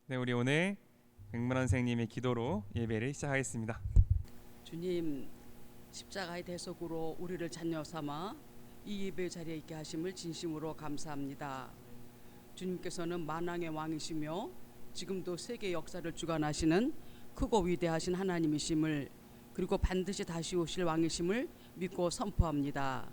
네, 우리 오늘 백문원 선생님의 기도로 예배를 시작하겠습니다. 주님, 십자가의 대속으로 우리를 자녀 삼아 이 예배 자리에 있게 하심을 진심으로 감사합니다. 주님께서는 만왕의 왕이시며 지금도 세계 역사를 주관하시는 크고 위대하신 하나님이심을, 그리고 반드시 다시 오실 왕이심을 믿고 선포합니다.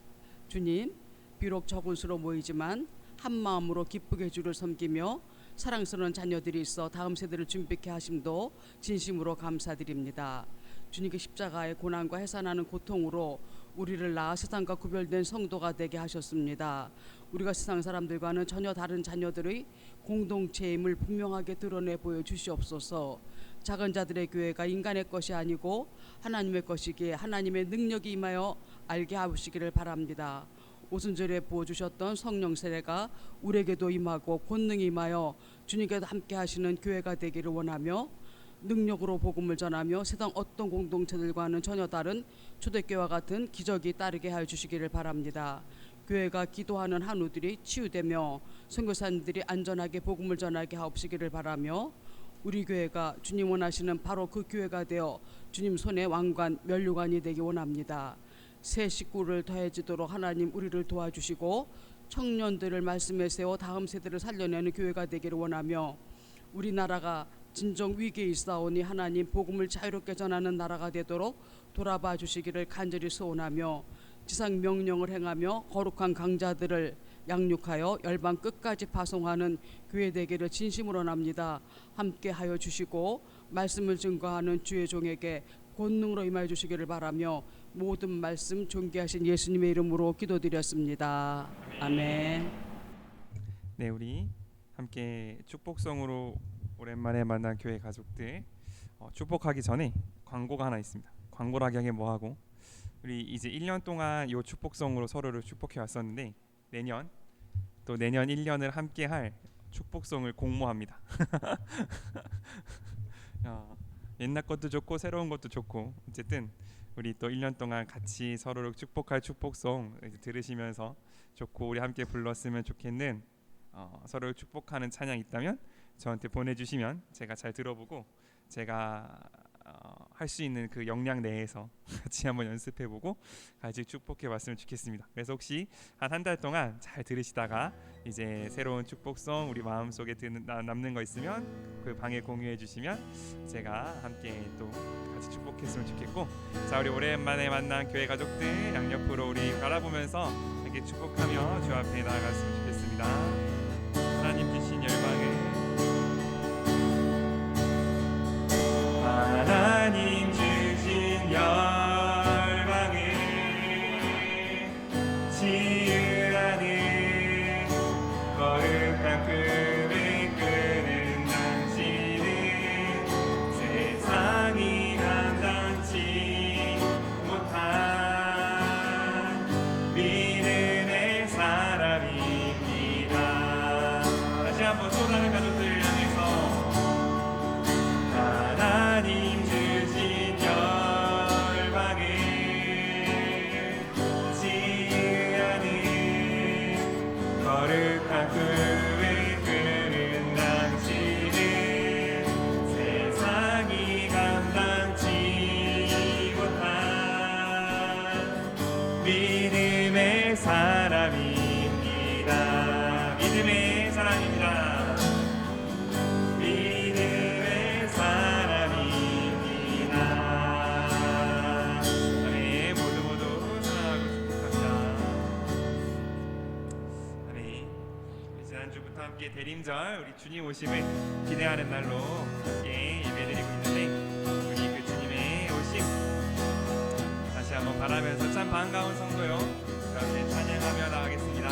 주님, 비록 적은 수로 모이지만 한 마음으로 기쁘게 주를 섬기며 사랑스러운 자녀들이 있어 다음 세대를 준비케 하심도 진심으로 감사드립니다. 주님께 십자가의 고난과 해산하는 고통으로 우리를 낳아 세상과 구별된 성도가 되게 하셨습니다. 우리가 세상 사람들과는 전혀 다른 자녀들의 공동체임을 분명하게 드러내 보여주시옵소서. 작은 자들의 교회가 인간의 것이 아니고 하나님의 것이기에 하나님의 능력이 임하여 알게 하시기를 바랍니다. 오순절에 부어주셨던 성령 세례가 우리에게도 임하고 권능이 임하여 주님께도 함께 하시는 교회가 되기를 원하며, 능력으로 복음을 전하며 세상 어떤 공동체들과는 전혀 다른 초대교회와 같은 기적이 따르게 하여 주시기를 바랍니다. 교회가 기도하는 한우들이 치유되며 선교사님들이 안전하게 복음을 전하게 하옵시기를 바라며, 우리 교회가 주님 원하시는 바로 그 교회가 되어 주님 손에 왕관 면류관이 되기 원합니다. 새 식구를 더해지도록 하나님 우리를 도와주시고 청년들을 말씀에 세워 다음 세대를 살려내는 교회가 되기를 원하며, 우리나라가 진정 위기에 있사오니 하나님 복음을 자유롭게 전하는 나라가 되도록 돌아봐 주시기를 간절히 소원하며, 지상 명령을 행하며 거룩한 강자들을 양육하여 열방 끝까지 파송하는 교회 되기를 진심으로 원합니다. 함께하여 주시고 말씀을 증거하는 주의 종에게 권능으로 임하여 주시기를 바라며, 모든 말씀 존귀하신 예수님의 이름으로 기도드렸습니다. 아멘. 네, 우리 함께 축복성으로 오랜만에 만난 교회 가족들, 축복하기 전에 광고가 하나 있습니다. 광고라기 하게 뭐하고, 우리 이제 1년 동안 이 축복성으로 서로를 축복해 왔었는데 내년 1년을 함께 할 축복성을 공모합니다. 옛날 것도 좋고 새로운 것도 좋고, 어쨌든 우리 또 1년 동안 같이 서로를 축복할 축복송 들으시면서 좋고 우리 함께 불렀으면 좋겠는 서로를 축복하는 찬양 있다면 저한테 보내주시면 제가 잘 들어보고 제가 할 수 있는 그 역량 내에서 같이 한번 연습해보고 같이 축복해봤으면 좋겠습니다. 그래서 혹시 한 달 동안 잘 들으시다가 이제 새로운 축복송 우리 마음속에 남는 거 있으면 그 방에 공유해 주시면 제가 함께 또 같이 축복했으면 좋겠고, 자, 우리 오랜만에 만난 교회 가족들 양옆으로 우리 바라보면서 함께 축복하며 주 앞에 나아갔으면 좋겠습니다. 하나님 주신 열방을, 하나님 주신 열방을 치유하는 거룩한 꿈을 꾸는 당신은 세상이 감당치 못한 믿음의 사람입니다. 다시 한번 쏟아낸 가족들 향해서 하나님 주신 열방을 치유하는 거룩한 꿈을 꾸는 당신은 세상이 감당치 못한 믿음의 사람입니다. 믿음의 사람입니다. 믿음의 사람입니다. 아멘. 모두 사랑하고 축복합니다. 아멘. 지난주부터 함께 대림절 우리 주님 오심을 기대하는 날로 함께 예배드리고 있는데, 우리 그 주님의 오심 다시 한번 바라면서 참 반가운 성도요, 그런데 찬양하며 나가겠습니다.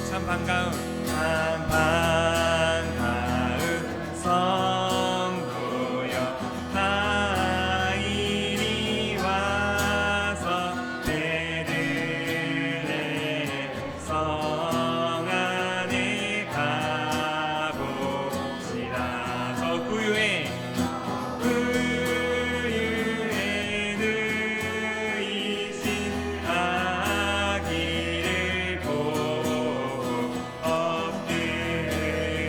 참 반가운 성도여, 나 이리 와서 베들레헴 성 안에 가봅시다. 저 구유에 누이신 아기를 보고 엎드려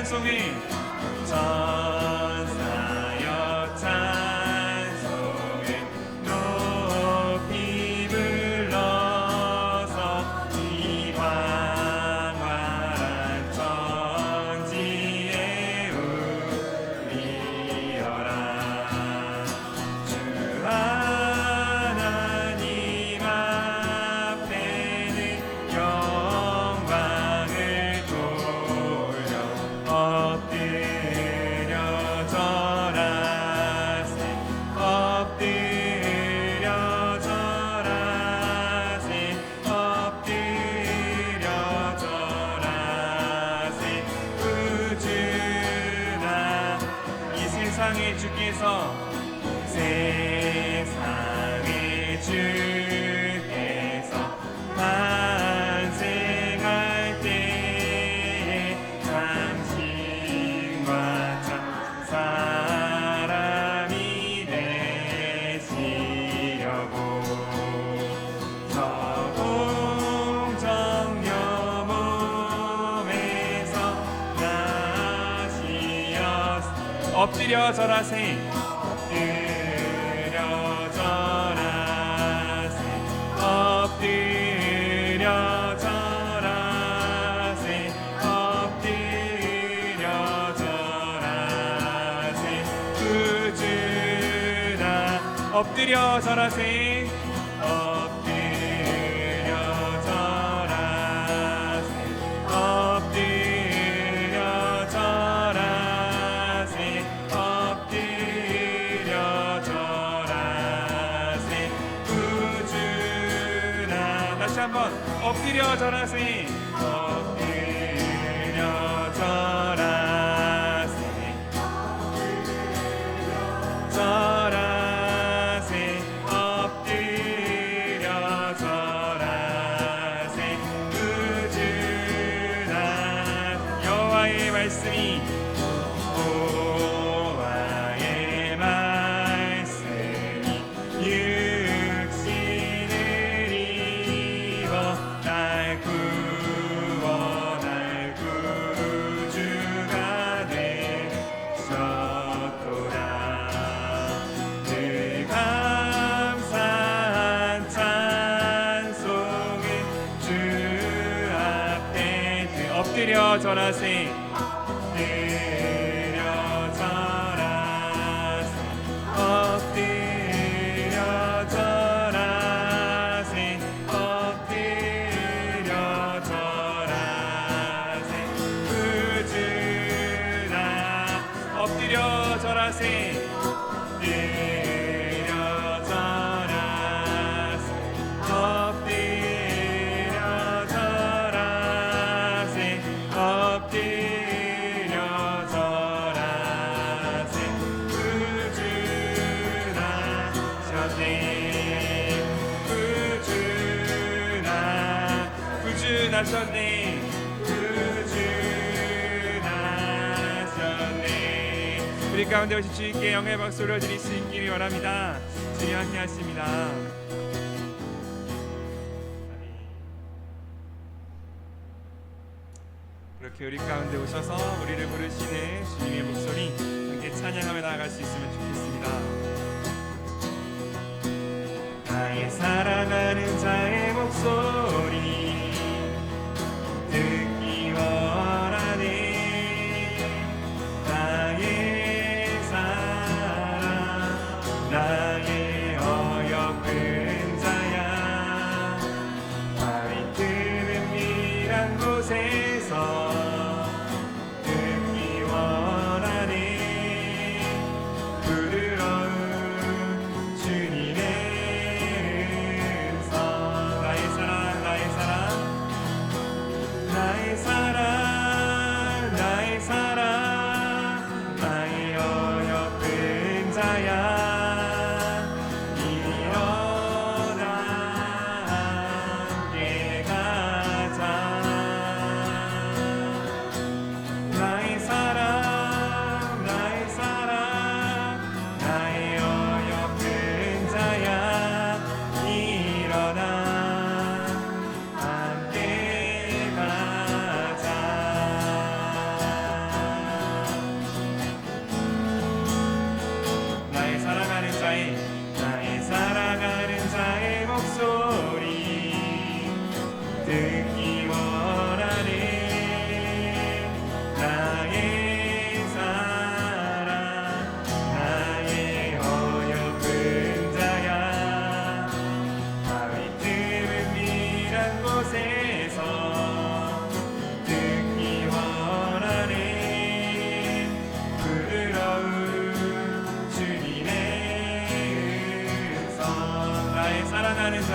찬송해. 천사여 찬송해 높이 불러서 이 광활한 천지에 울리어라. 주 하나님 앞에는 영광을 돌려 엎드려 절하세. 엎드려 절하세. 엎드려 절하세. 구주나 이 세상의 주께서 세상의 주께서 탄생할 때에 당신과 참 사람이 되시려고 저 공정녀 몸에서 나시었. 엎드려 절하세. 엎드려 절하세. 엎드려 절하세. 엎드려 절하세. 구주나 엎드려 절하세. 엎드려 절하세. 엎드려 절하세. 엎드려 절하세. 구주나 다시 한번 엎드려 절하세. 엎드려 절하세. 절하세. 엎드려 절하세. 구주나 여호와의 말씀이 여호와의 말씀이 육신을 입어 날 구원할 구주가 되셨도다. 늘 감사한 찬송을 주 앞에 엎드려 절하세. 엎드려 절하세. 엎드려 절하세. 엎드려 절하세. 구주나 엎드려 절하세. 엎드려 절하세. 엎드려 절하세. 엎드려 절하세. 구주나 셨네. 구주나 구주나셨네. 구주나셨네. 우리 가운데 오신 주님께 영광의 박수 올려드릴 수 있기를 원합니다. 주님 함께 하십니다. 이렇게 우리 가운데 오셔서 우리를 부르시는 주님의 목소리 함께 찬양하며 나아갈 수 있으면 좋겠습니다. 나의 사랑하는 자의 목소리 듣기 원하네. 나의 사랑 나의 어여쁜 자야. 마음이 드는 미란 곳에서 듣기 원하네. 부드러운 주님의 음성. 나의 사랑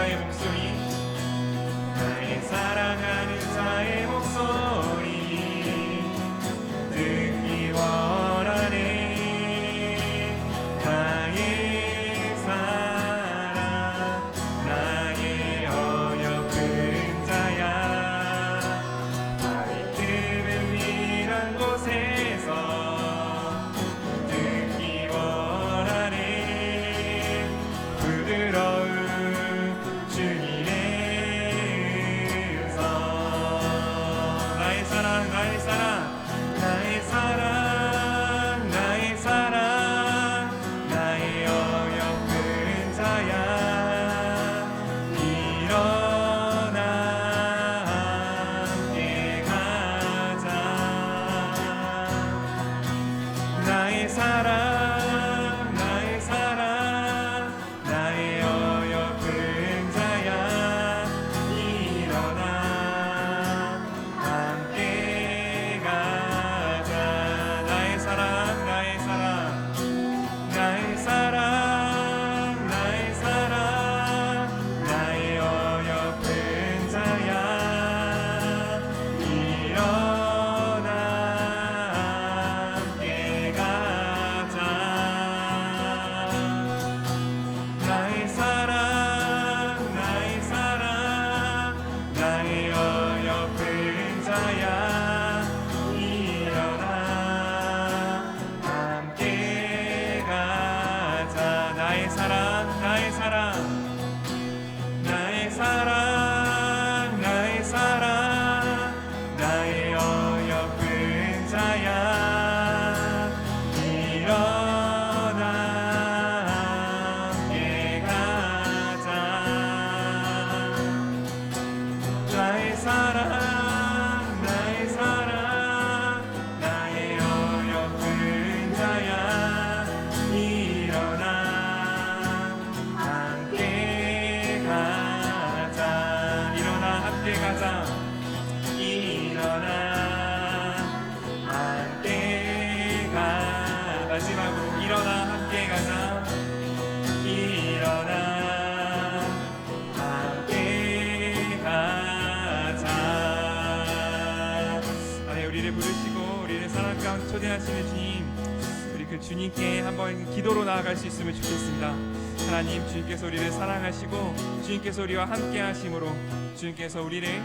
자의 목소리, 나의 사랑하는 자의 목소리 듣기 원하네. 나의 사랑, 나의 어여쁜 자야, 발이 틈은 이런 곳에서 듣기 원하네. 부드러운 주님의 음성. 나의 사랑, 나의 사랑, 나의 사랑, 나의 사랑, 나의 어여쁜 자야, 일어나 함께 가자. 나의 사랑, 나의 사랑, 나의 어여쁜 자야, 일어나 함께 가자. 나의 사랑, 나의 사랑, 나의 사랑, 나의 사랑, 나의 어여쁜 자야, 일어나 함께 가자. 나의 사랑, 나의 사랑, 나의 어여쁜 자야, 일어나 함께 가자. 나의 사랑, 나의 사랑, 나의 사랑, 나의 사랑, 나의 어여쁜 자야, 일어나 함께 가자. 나의 사랑, 나의 사랑, 나의 어여쁜 자야, 일어나 함께 가자. 일어나 함께 가자. 일어나 함께 가. 마지막으로 일어나 함께 가자. 일어나 함께 가자. 아멘. 우리를 부르시고 우리를 사랑 가운데 초대하시는 주님, 우리 그 주님께 한번 기도로 나아갈 수 있으면 좋겠습니다. 하나님, 주님께서 우리를 사랑하시고 주님께서 우리와 함께 하심으로 주님께서 우리를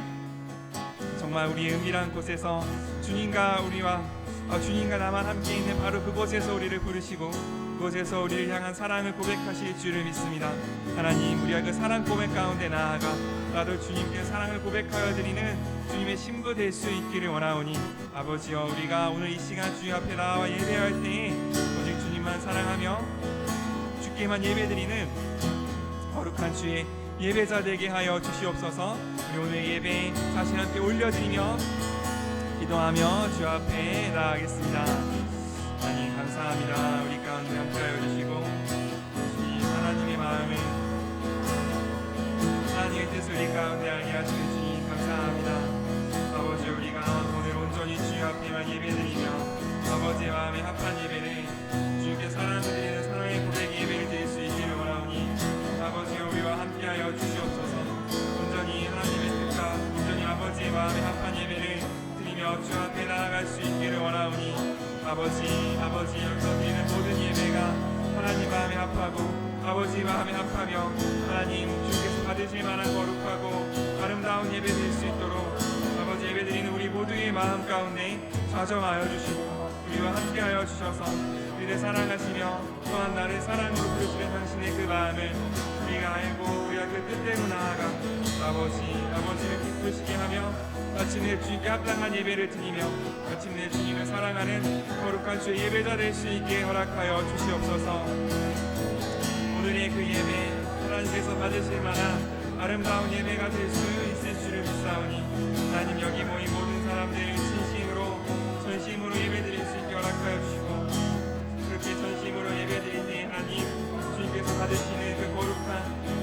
정말 우리의 은밀한 곳에서 주님과 주님과 나만 함께 있는 바로 그곳에서 우리를 부르시고 그곳에서 우리를 향한 사랑을 고백하실 줄을 믿습니다. 하나님, 우리가 그 사랑 고백 가운데 나아가 나도 주님께 사랑을 고백하여 드리는 주님의 신부 될 수 있기를 원하오니 아버지여, 우리가 오늘 이 시간 주님 앞에 나와 예배할 때에 오직 주님만 사랑하며 주께만 예배드리는 거룩한 주의 예배자 되게 하여 주시옵소서. 우리 오늘 예배 자신 함께 올려드리며 기도하며 주 앞에 나아가겠습니다. 하나님 감사합니다. 우리 가운데 함께하여 주시고 주님 하나님의 마음을, 하나님의 뜻을 우리 가운데 알게 하시는 주님 감사합니다. 아버지, 우리가 오늘 온전히 주 앞에만 예배드리며 아버지의 마음에 합한 예배를 주님께 사랑드리는 사랑의 고백 예배를 드릴 수 있기를 원하오니 아버지, 우리와 함께하여 주시옵소서. 온전히 하나님의 뜻과 온전히 아버지의 마음에 합한 예배를 드리며 주 앞에 나아갈 수 있기를 원하오니 아버지 여기서 드리는 모든 예배가 하나님 마음에 합하고 아버지 마음에 합하며 하나님 주께서 받으실 만한 거룩하고 아름다운 예배 될 수 있도록 아버지 예배드리는 우리 모두의 마음 가운데 좌정하여 주시고 우리와 함께하여 주셔서 우리를 사랑하시며 또한 나를 사랑으로 부르시는 당신의 그 마음을 우리가 알고 우리가 그 뜻대로 나아가 아버지를 기쁘시게 하며 마침내 주님께 합당한 예배를 드리며 마침내 주님을 사랑하는 거룩한 주의 예배자 될 수 있게 허락하여 주시옵소서. 오늘의 그 예배 하나님께서 받으실 만한 아름다운 예배가 될 수 있을 줄을 믿사오니 하나님, 여기 모인 모든 사람들 전심으로 예배드릴 수 있게 허락하여 주시고 그렇게 전심으로 예배드릴 때 하나님 주님께서 받으시는 그 거룩한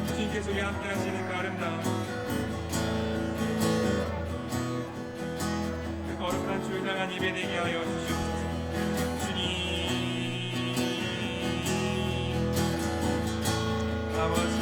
주님께서 우리 함께 하시는 그 아름다운 그 거룩한 주를 향한 예배 되게 하여 주시옵소서. 주님 아버지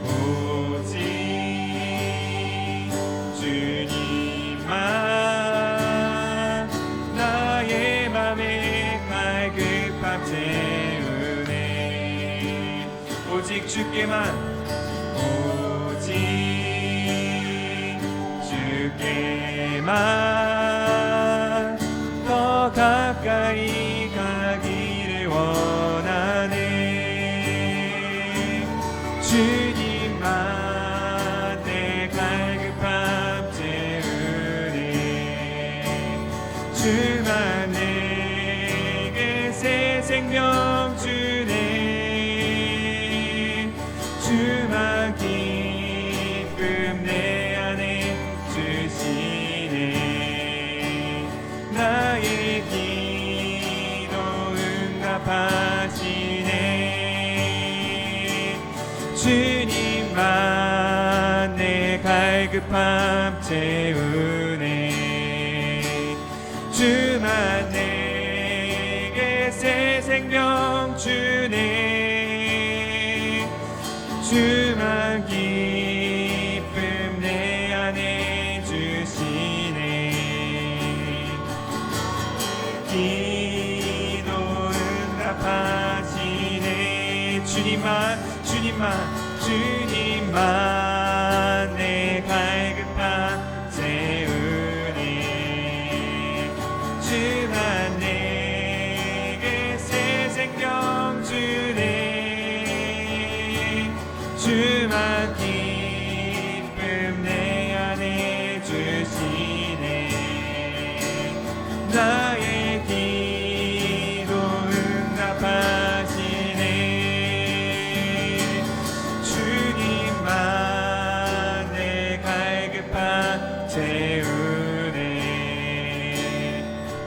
오직 주님만 나의 맘에 갈급함 채우네. 오직 주께만 오직 주께만 더 가까이 가기를 원하네. 주님만 내 갈급함 채우네. 주만 내게 새 생명 주네. 주만 기쁨 내 안에 주시네. 나의 기도 응답하시네. 주님만 내 갈급함 채우네. 주만 내게 새 생명 주네. 주만 기쁨 내 안에 주시네. 기도 응답하시네. 주님만 내 갈급함 채우네. 주만 내게 새 생명 주네. 주만 기쁨 내 안에 주시네. 나의 기도 응답하시네. 주님만 내 갈급함 채우네.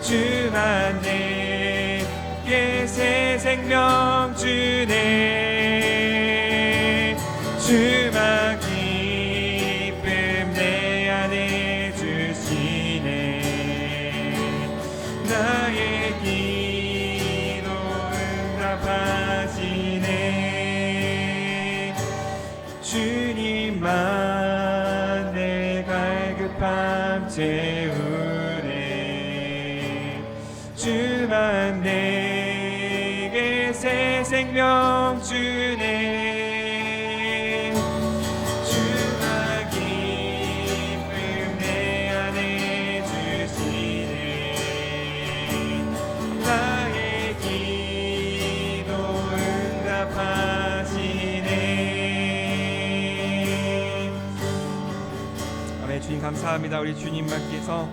주만 내게 새 생명 주네. 주만 기쁨 내 안에 주시네. 나의 기도 응답하시네. 주님만 내 갈급함 채우네. 주만 내게 새 생명 주네. 주만 기쁨 내 안에 주시네. 나의 기도 응답하시네. 아멘. 주님 감사합니다. 우리 주님만께서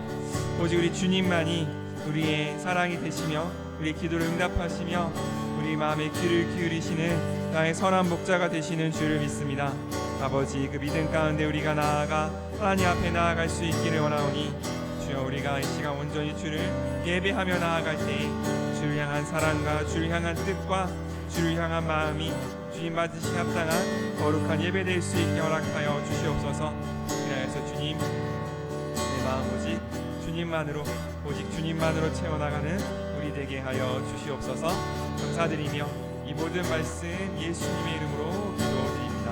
오직 우리 주님만이 우리의 사랑이 되시며 우리 기도를 응답하시며 우리 마음에 귀를 기울이시는 나의 선한 목자가 되시는 주를 믿습니다. 아버지, 그 믿음 가운데 우리가 나아가 하나님 앞에 나아갈 수 있기를 원하오니 주여, 우리가 이 시간 온전히 주를 예배하며 나아갈 때에 주를 향한 사랑과 주를 향한 뜻과 주를 향한 마음이 주님 받으시 합당한 거룩한 예배 될 수 있게 허락하여 주시옵소서. 그리하여서 주님, 내 마음 오직 주님만으로, 오직 주님만으로 채워나가는 우리 되게 하여 주시옵소서. 감사드리며 이 모든 말씀 예수님의 이름으로 기도드립니다.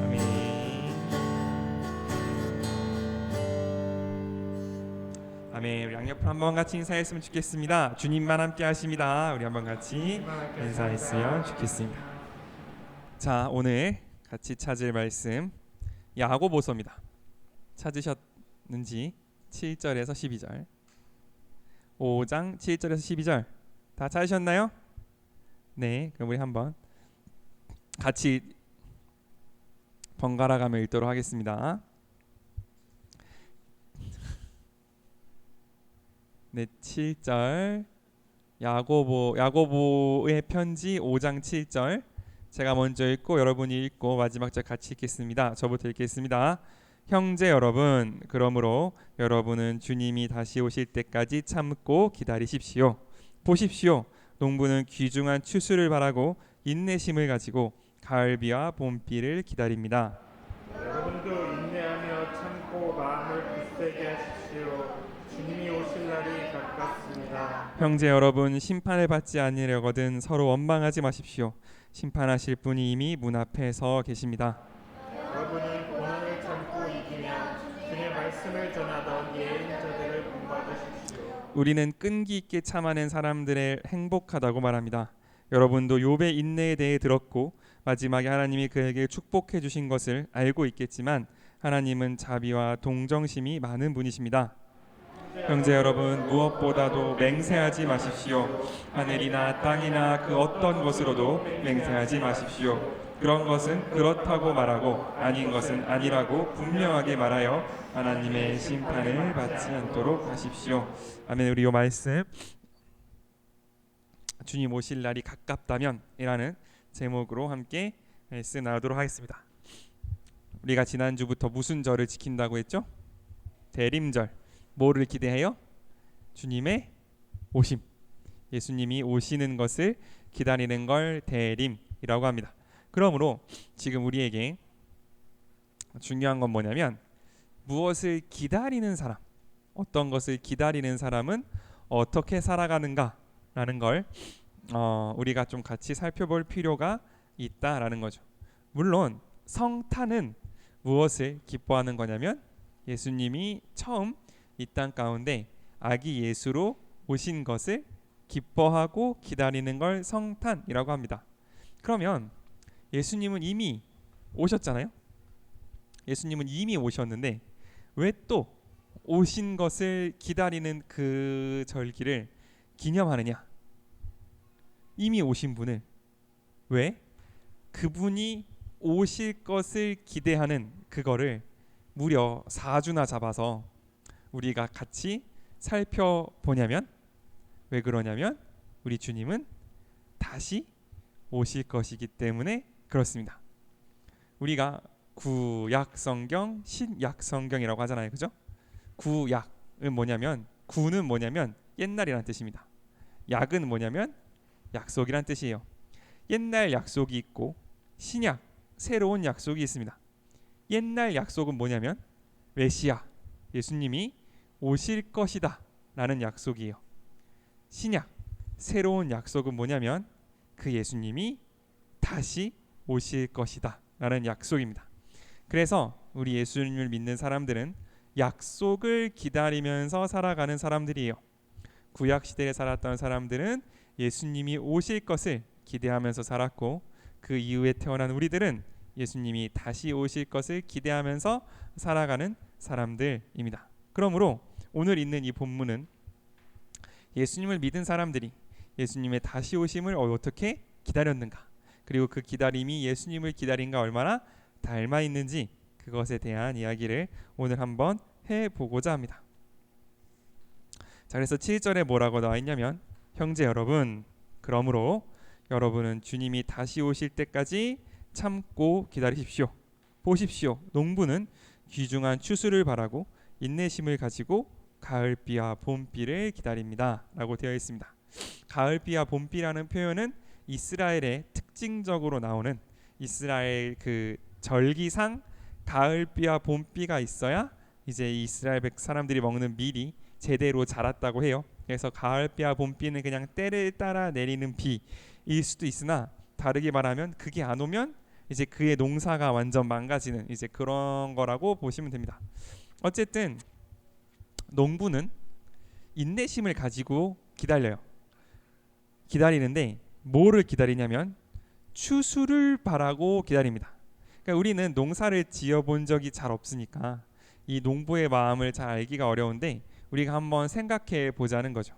아멘. 아멘. 우리 양옆으로 한번 같이 인사했으면 좋겠습니다. 주님만 함께 하십니다. 우리 한번 같이 인사했으면 좋겠습니다. 자, 오늘 같이 찾을 말씀 야고보서입니다. 찾으셨는지 7절에서 12절, 5장 7절에서 12절 다 찾으셨나요? 네, 그럼 우리 한번 같이 번갈아 가며 읽도록 하겠습니다. 네, 7절 야고보의 편지 5장 7절 제가 먼저 읽고 여러분이 읽고 마지막 절 같이 읽겠습니다. 저부터 읽겠습니다. 형제 여러분, 그러므로 여러분은 주님이 다시 오실 때까지 참고 기다리십시오. 보십시오, 농부는 귀중한 추수를 바라고 인내심을 가지고 가을비와 봄비를 기다립니다. 여러분도 인내하며 참고 마음을 굳세 굳세게 하십시오. 주님이 오실 날이 가깝습니다. 형제 여러분, 심판을 받지 아니려거든 서로 원망하지 마십시오. 심판하실 분이 이미 문 앞에 서 계십니다. 여러분은 고난을 참고 이기며 주의 말씀을 전하던 예언자들을 본받으십시오. 우리는 끈기 있게 참아낸 사람들의 행복하다고 말합니다. 여러분도 욥의 인내에 대해 들었고 마지막에 하나님이 그에게 축복해 주신 것을 알고 있겠지만 하나님은 자비와 동정심이 많은 분이십니다. 형제 여러분, 무엇보다도 맹세하지 마십시오. 하늘이나 땅이나 그 어떤 것으로도 맹세하지 마십시오. 그런 것은 그렇다고 말하고 아닌 것은 아니라고 분명하게 말하여 하나님의 심판을 받지 않도록 하십시오. 아멘. 우리 이 말씀 주님 오실 날이 가깝다면 이라는 제목으로 함께 말씀 나누도록 하겠습니다. 우리가 지난주부터 무슨 절을 지킨다고 했죠? 대림절. 뭐를 기대해요? 주님의 오심. 예수님이 오시는 것을 기다리는 걸 대림이라고 합니다. 그러므로 지금 우리에게 중요한 건 뭐냐면 무엇을 기다리는 사람, 어떤 것을 기다리는 사람은 어떻게 살아가는가라는 걸 우리가 좀 같이 살펴볼 필요가 있다라는 거죠. 물론 성탄은 무엇을 기뻐하는 거냐면 예수님이 처음 이 땅 가운데 아기 예수로 오신 것을 기뻐하고 기다리는 걸 성탄이라고 합니다. 그러면 예수님은 이미 오셨잖아요. 예수님은 이미 오셨는데 왜 또 오신 것을 기다리는 그 절기를 기념하느냐? 이미 오신 분을 왜? 그분이 오실 것을 기대하는 그거를 무려 4주나 잡아서 우리가 같이 살펴보냐면 왜 그러냐면 우리 주님은 다시 오실 것이기 때문에 그렇습니다. 우리가 구약 성경, 신약 성경이라고 하잖아요. 그죠? 구약은 뭐냐면 구는 뭐냐면 옛날이란 뜻입니다. 약은 뭐냐면 약속이란 뜻이에요. 옛날 약속이 있고 신약, 새로운 약속이 있습니다. 옛날 약속은 뭐냐면 메시아, 예수님이 오실 것이다 라는 약속이에요. 신약, 새로운 약속은 뭐냐면 그 예수님이 다시 오실 것이다 라는 약속입니다. 그래서 우리 예수님을 믿는 사람들은 약속을 기다리면서 살아가는 사람들이에요. 구약 시대에 살았던 사람들은 예수님이 오실 것을 기대하면서 살았고 그 이후에 태어난 우리들은 예수님이 다시 오실 것을 기대하면서 살아가는 사람들입니다. 그러므로 오늘 있는 이 본문은 예수님을 믿은 사람들이 예수님의 다시 오심을 어떻게 기다렸는가, 그리고 그 기다림이 예수님을 기다린가 얼마나 닮아 있는지 그것에 대한 이야기를 오늘 한번 해보고자 합니다. 자, 그래서 7절에 뭐라고 나와 있냐면 형제 여러분, 그러므로 여러분은 주님이 다시 오실 때까지 참고 기다리십시오. 보십시오. 농부는 귀중한 추수를 바라고 인내심을 가지고 가을비와 봄비를 기다립니다 라고 되어 있습니다. 가을비와 봄비라는 표현은 이스라엘의 특징적으로 나오는 이스라엘 그 절기상 가을비와 봄비가 있어야 이제 이스라엘 사람들이 먹는 밀이 제대로 자랐다고 해요. 그래서 가을비와 봄비는 그냥 때를 따라 내리는 비일 수도 있으나 다르게 말하면 그게 안 오면 이제 그의 농사가 완전 망가지는 이제 그런 거라고 보시면 됩니다. 어쨌든 농부는 인내심을 가지고 기다리는데 뭐를 기다리냐면 추수를 바라고 기다립니다. 그러니까 우리는 농사를 지어본 적이 잘 없으니까 이 농부의 마음을 잘 알기가 어려운데 우리가 한번 생각해 보자는 거죠.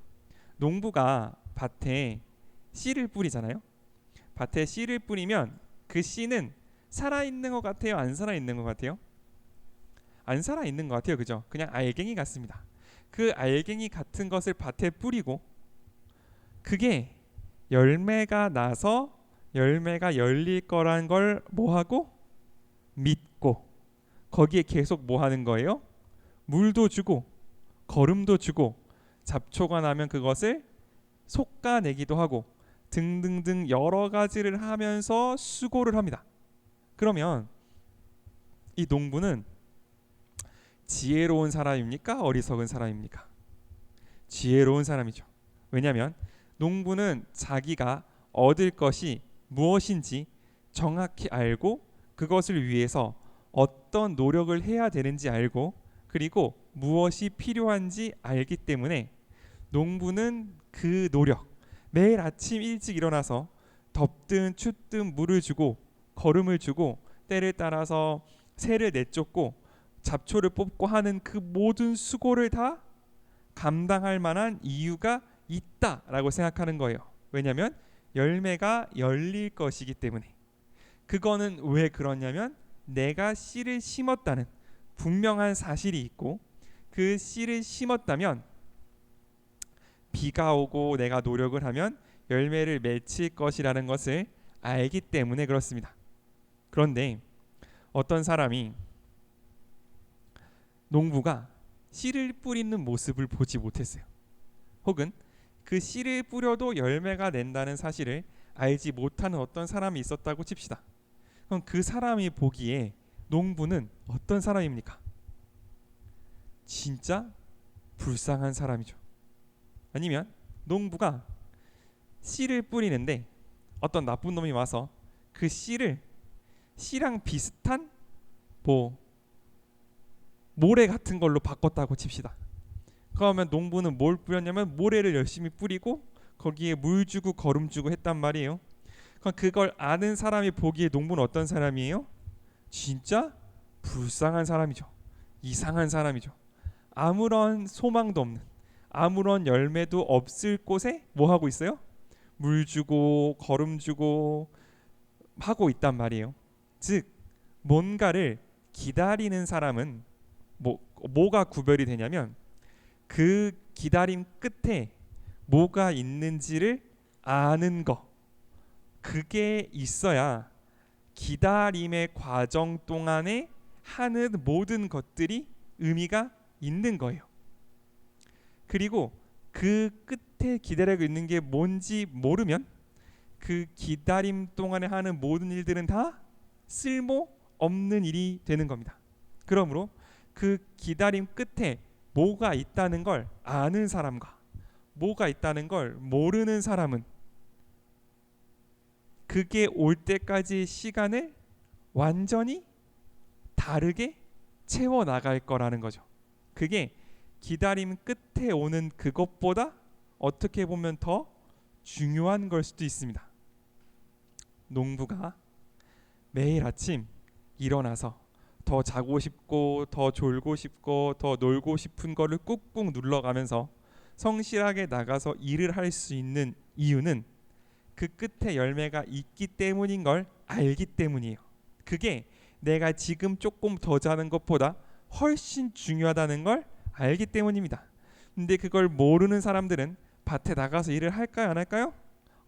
농부가 밭에 씨를 뿌리잖아요. 밭에 씨를 뿌리면 그 씨는 살아있는 것 같아요? 안 살아있는 것 같아요? 안 살아있는 것 같아요. 그죠? 그냥 알갱이 같습니다. 그 알갱이 같은 것을 밭에 뿌리고 그게 열매가 나서 열매가 열릴 거란 걸 뭐하고? 믿고 거기에 계속 뭐 하는 거예요? 물도 주고 거름도 주고 잡초가 나면 그것을 솎아내기도 하고 등등등 여러 가지를 하면서 수고를 합니다. 그러면 이 농부는 지혜로운 사람입니까? 어리석은 사람입니까? 지혜로운 사람이죠. 왜냐하면 농부는 자기가 얻을 것이 무엇인지 정확히 알고 그것을 위해서 어떤 노력을 해야 되는지 알고 그리고 무엇이 필요한지 알기 때문에 농부는 그 노력, 매일 아침 일찍 일어나서 덥든 춥든 물을 주고 거름을 주고 때를 따라서 새를 내쫓고 잡초를 뽑고 하는 그 모든 수고를 다 감당할 만한 이유가 있다라고 생각하는 거예요. 왜냐하면 열매가 열릴 것이기 때문에. 그거는 왜 그러냐면 내가 씨를 심었다는 분명한 사실이 있고 그 씨를 심었다면 비가 오고 내가 노력을 하면 열매를 맺힐 것이라는 것을 알기 때문에 그렇습니다. 그런데 어떤 사람이 농부가 씨를 뿌리는 모습을 보지 못했어요. 혹은 그 씨를 뿌려도 열매가 낸다는 사실을 알지 못하는 어떤 사람이 있었다고 칩시다. 그럼 그 사람이 보기에 농부는 어떤 사람입니까? 진짜 불쌍한 사람이죠. 아니면 농부가 씨를 뿌리는데 어떤 나쁜 놈이 와서 그 씨랑 비슷한 모래 같은 걸로 바꿨다고 칩시다. 그러면 농부는 뭘 뿌렸냐면 모래를 열심히 뿌리고 거기에 물 주고 거름 주고 했단 말이에요. 그럼 그걸 아는 사람이 보기에 농부는 어떤 사람이에요? 진짜 불쌍한 사람이죠. 이상한 사람이죠. 아무런 소망도 없는, 아무런 열매도 없을 곳에 뭐 하고 있어요? 물 주고 거름 주고 하고 있단 말이에요. 즉 뭔가를 기다리는 사람은 뭐가 구별이 되냐면 그 기다림 끝에 뭐가 있는지를 아는 거, 그게 있어야 기다림의 과정 동안에 하는 모든 것들이 의미가 있는 거예요. 그리고 그 끝에 기다리고 있는 게 뭔지 모르면 그 기다림 동안에 하는 모든 일들은 다 쓸모 없는 일이 되는 겁니다. 그러므로 그 기다림 끝에 뭐가 있다는 걸 아는 사람과 뭐가 있다는 걸 모르는 사람은 그게 올 때까지의 시간을 완전히 다르게 채워 나갈 거라는 거죠. 그게 기다림 끝에 오는 그것보다 어떻게 보면 더 중요한 걸 수도 있습니다. 농부가 매일 아침 일어나서 더 자고 싶고 더 졸고 싶고 더 놀고 싶은 거를 꾹꾹 눌러가면서 성실하게 나가서 일을 할 수 있는 이유는 그 끝에 열매가 있기 때문인 걸 알기 때문이에요. 그게 내가 지금 조금 더 자는 것보다 훨씬 중요하다는 걸 알기 때문입니다. 근데 그걸 모르는 사람들은 밭에 나가서 일을 할까요, 안 할까요?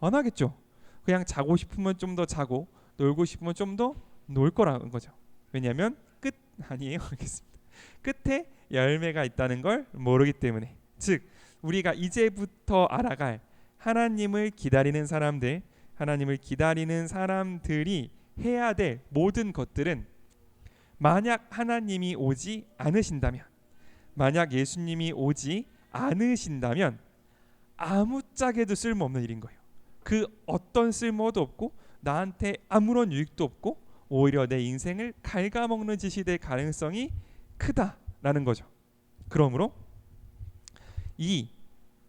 안 하겠죠. 그냥 자고 싶으면 좀 더 자고 놀고 싶으면 좀 더 놀 거라는 거죠. 왜냐하면 끝 아니에요. 알겠습니다. 끝에 열매가 있다는 걸 모르기 때문에. 즉 우리가 이제부터 알아갈 하나님을 기다리는 사람들, 하나님을 기다리는 사람들이 해야 될 모든 것들은 만약 하나님이 오지 않으신다면, 만약 예수님이 오지 않으신다면 아무짝에도 쓸모없는 일인 거예요. 그 어떤 쓸모도 없고 나한테 아무런 유익도 없고 오히려 내 인생을 갉아먹는 짓이 될 가능성이 크다라는 거죠. 그러므로 이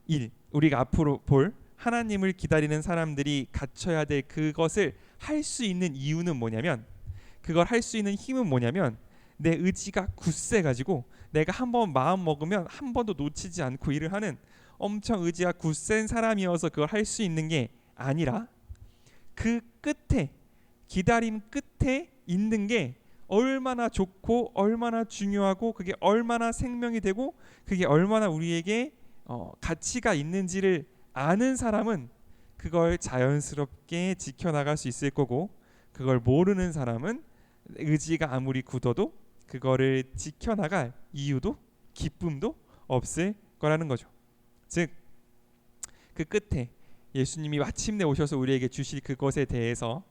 일, 우리가 앞으로 볼 하나님을 기다리는 사람들이 갖춰야 될 그것을 할 수 있는 이유는 뭐냐면, 그걸 할 수 있는 힘은 뭐냐면 내 의지가 굳세가지고 내가 한번 마음 먹으면 한 번도 놓치지 않고 일을 하는 엄청 의지가 굳센 사람이어서 그걸 할 수 있는 게 아니라 그 끝에, 기다림 끝에 있는 게 얼마나 좋고 얼마나 중요하고 그게 얼마나 생명이 되고 그게 얼마나 우리에게 가치가 있는지를 아는 사람은 그걸 자연스럽게 지켜나갈 수 있을 거고, 그걸 모르는 사람은 의지가 아무리 굳어도 그거를 지켜나갈 이유도 기쁨도 없을 거라는 거죠. 즉 그 끝에 예수님이 마침내 오셔서 우리에게 주실 그것에 대해서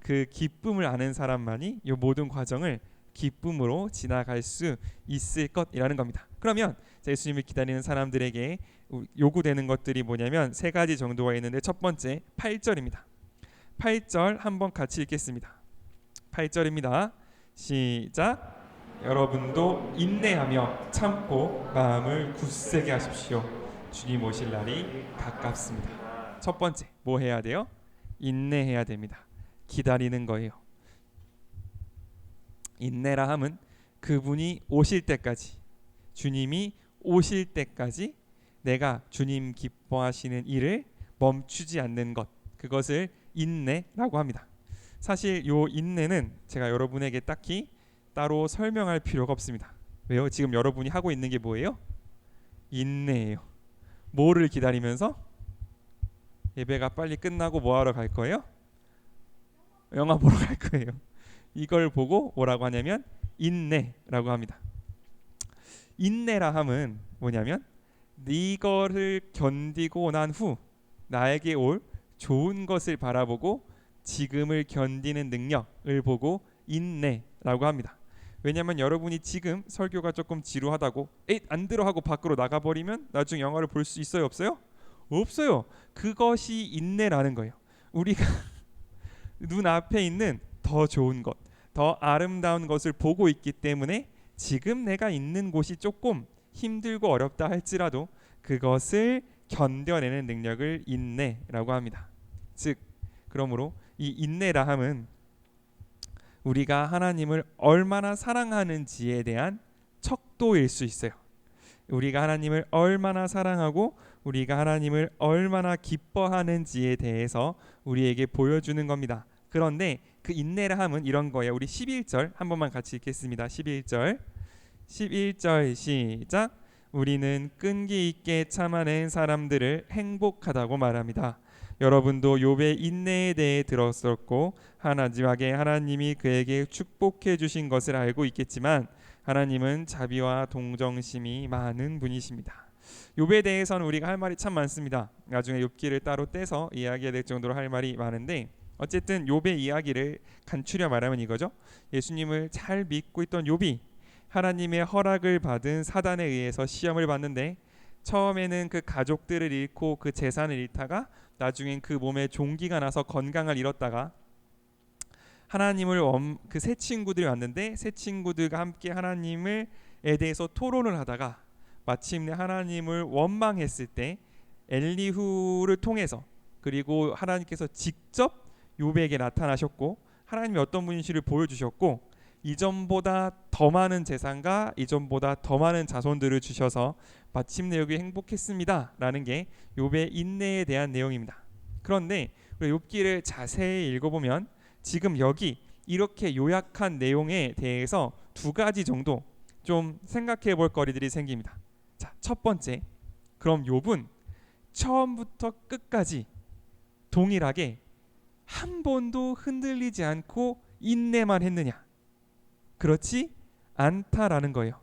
그 기쁨을 아는 사람만이 이 모든 과정을 기쁨으로 지나갈 수 있을 것이라는 겁니다. 그러면 예수님을 기다리는 사람들에게 요구되는 것들이 뭐냐면 세 가지 정도가 있는데, 첫 번째 8절입니다. 8절 한번 같이 읽겠습니다. 8절입니다. 시작. 여러분도 인내하며 참고 마음을 굳세게 하십시오. 주님 오실 날이 가깝습니다. 첫 번째 뭐 해야 돼요? 인내해야 됩니다. 기다리는 거예요. 인내라 함은 그분이 오실 때까지, 주님이 오실 때까지 내가 주님 기뻐하시는 일을 멈추지 않는 것, 그것을 인내라고 합니다. 사실 요 인내는 제가 여러분에게 딱히 따로 설명할 필요가 없습니다. 왜요? 지금 여러분이 하고 있는 게 뭐예요? 인내예요. 뭐를 기다리면서? 예배가 빨리 끝나고 뭐 하러 갈 거예요? 영화 보러 갈 거예요. 이걸 보고 뭐라고 하냐면 인내라고 합니다. 인내라 함은 뭐냐면 이거를 견디고 난 후 나에게 올 좋은 것을 바라보고 지금을 견디는 능력을 보고 인내라고 합니다. 왜냐하면 여러분이 지금 설교가 조금 지루하다고 안 들어 하고 밖으로 나가버리면 나중에 영화를 볼 수 있어요, 없어요? 없어요. 그것이 인내라는 거예요. 우리가 눈앞에 있는 더 좋은 것, 더 아름다운 것을 보고 있기 때문에 지금 내가 있는 곳이 조금 힘들고 어렵다 할지라도 그것을 견뎌내는 능력을 인내라고 합니다. 즉, 그러므로 이 인내라 함은 우리가 하나님을 얼마나 사랑하는지에 대한 척도일 수 있어요. 우리가 하나님을 얼마나 사랑하고 우리가 하나님을 얼마나 기뻐하는지에 대해서 우리에게 보여주는 겁니다. 그런데 그 인내라 함은 이런 거예요. 우리 11절 한 번만 같이 읽겠습니다. 11절 시작. 우리는 끈기 있게 참아낸 사람들을 행복하다고 말합니다. 여러분도 욥의 인내에 대해 들었었고 마지막에 하나님이 그에게 축복해 주신 것을 알고 있겠지만 하나님은 자비와 동정심이 많은 분이십니다. 욥에 대해서는 우리가 할 말이 참 많습니다. 나중에 욥기를 따로 떼서 이야기해야 될 정도로 할 말이 많은데, 어쨌든 욥의 이야기를 간추려 말하면 이거죠. 예수님을 잘 믿고 있던 욥이 하나님의 허락을 받은 사단에 의해서 시험을 받는데, 처음에는 그 가족들을 잃고 그 재산을 잃다가 나중엔 그 몸에 종기가 나서 건강을 잃었다가 하나님을 그 세 친구들이 왔는데 세 친구들과 함께 하나님에 대해서 토론을 하다가 마침내 하나님을 원망했을 때 엘리후를 통해서, 그리고 하나님께서 직접 욥에게 나타나셨고 하나님이 어떤 분이신지를 보여주셨고 이전보다 더 많은 재산과 이전보다 더 많은 자손들을 주셔서 마침내 여기 행복했습니다 라는 게 욥의 인내에 대한 내용입니다. 그런데 우리 욥기를 자세히 읽어보면 지금 여기 이렇게 요약한 내용에 대해서 두 가지 정도 좀 생각해 볼 거리들이 생깁니다. 자, 첫 번째, 그럼 욥은 처음부터 끝까지 동일하게 한 번도 흔들리지 않고 인내만 했느냐? 그렇지 않다라는 거예요.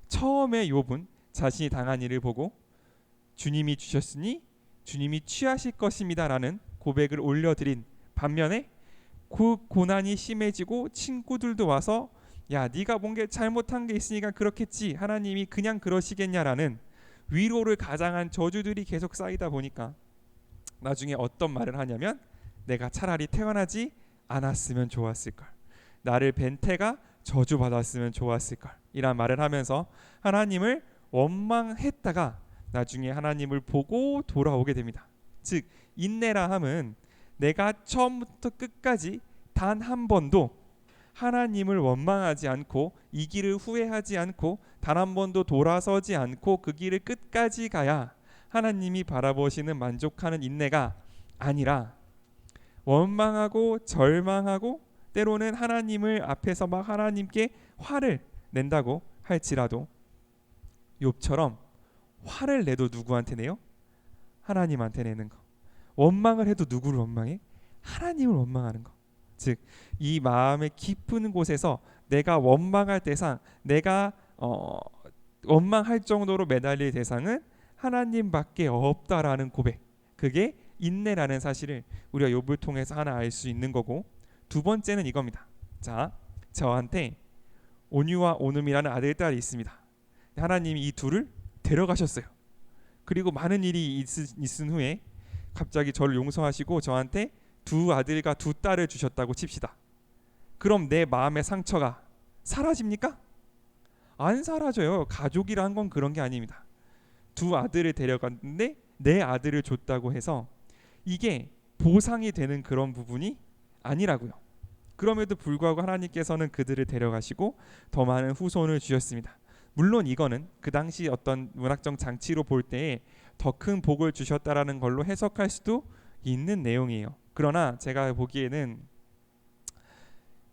처음에 욥은 자신이 당한 일을 보고 주님이 주셨으니 주님이 취하실 것입니다 라는 고백을 올려드린 반면에 그 고난이 심해지고 친구들도 와서 야, 네가 뭔가 잘못한 게 있으니까 그렇겠지, 하나님이 그냥 그러시겠냐라는 위로를 가장한 저주들이 계속 쌓이다 보니까 나중에 어떤 말을 하냐면 내가 차라리 태어나지 않았으면 좋았을걸, 나를 벤 태가 저주받았으면 좋았을걸, 이란 말을 하면서 하나님을 원망했다가 나중에 하나님을 보고 돌아오게 됩니다. 즉 인내라 함은 내가 처음부터 끝까지 단 한 번도 하나님을 원망하지 않고 이 길을 후회하지 않고 단 한 번도 돌아서지 않고 그 길을 끝까지 가야 하나님이 바라보시는 만족하는 인내가 아니라 원망하고 절망하고 때로는 하나님을 앞에서 막 하나님께 화를 낸다고 할지라도 욥처럼 화를 내도 누구한테 내요? 하나님한테 내는 거. 원망을 해도 누구를 원망해? 하나님을 원망하는 거. 즉 이 마음의 깊은 곳에서 내가 원망할 대상, 내가 원망할 정도로 매달릴 대상은 하나님밖에 없다라는 고백, 그게 인내라는 사실을 우리가 욥을 통해서 하나 알 수 있는 거고, 두 번째는 이겁니다. 자, 저한테 온유와 온음이라는 아들 딸이 있습니다. 하나님이 이 둘을 데려가셨어요. 그리고 많은 일이 있은 후에 갑자기 저를 용서하시고 저한테 두 아들과 두 딸을 주셨다고 칩시다. 그럼 내 마음의 상처가 사라집니까? 안 사라져요. 가족이란 건 그런 게 아닙니다. 두 아들을 데려갔는데 내 아들을 줬다고 해서 이게 보상이 되는 그런 부분이 아니라고요. 그럼에도 불구하고 하나님께서는 그들을 데려가시고 더 많은 후손을 주셨습니다. 물론 이거는 그 당시 어떤 문학적 장치로 볼 때에 더 큰 복을 주셨다라는 걸로 해석할 수도 있는 내용이에요. 그러나 제가 보기에는